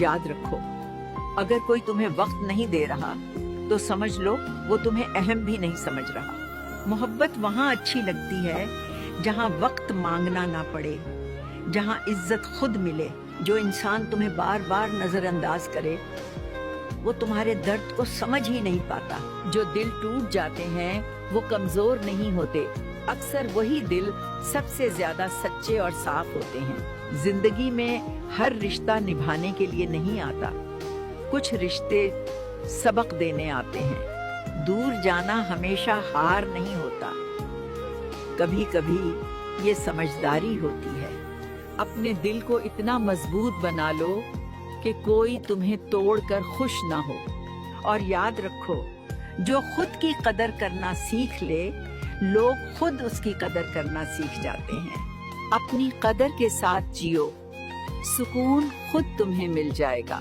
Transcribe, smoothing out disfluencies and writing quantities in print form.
याद रखो, अगर कोई तुम्हें वक्त नहीं दे रहा तो समझ लो वो तुम्हें अहम भी नहीं समझ रहा। मोहब्बत वहाँ अच्छी लगती है जहाँ वक्त मांगना ना पड़े, जहाँ इज्जत खुद मिले। जो इंसान तुम्हें बार बार नजरअंदाज करे वो तुम्हारे दर्द को समझ ही नहीं पाता। जो दिल टूट जाते हैं वो कमजोर नहीं होते, अक्सर वही दिल सबसे ज्यादा सच्चे और साफ होते हैं। जिंदगी में हर रिश्ता निभाने के लिए नहीं आता, कुछ रिश्ते सबक देने आते हैं। दूर जाना हमेशा हार नहीं होता, कभी कभी ये समझदारी होती है। अपने दिल को इतना मजबूत बना लो कि कोई तुम्हें तोड़कर खुश ना हो। और याद रखो, जो खुद की कदर करना सीख ले, लोग खुद उसकी कदर करना सीख जाते हैं। अपनी कदर के साथ जियो, सुकून खुद तुम्हें मिल जाएगा।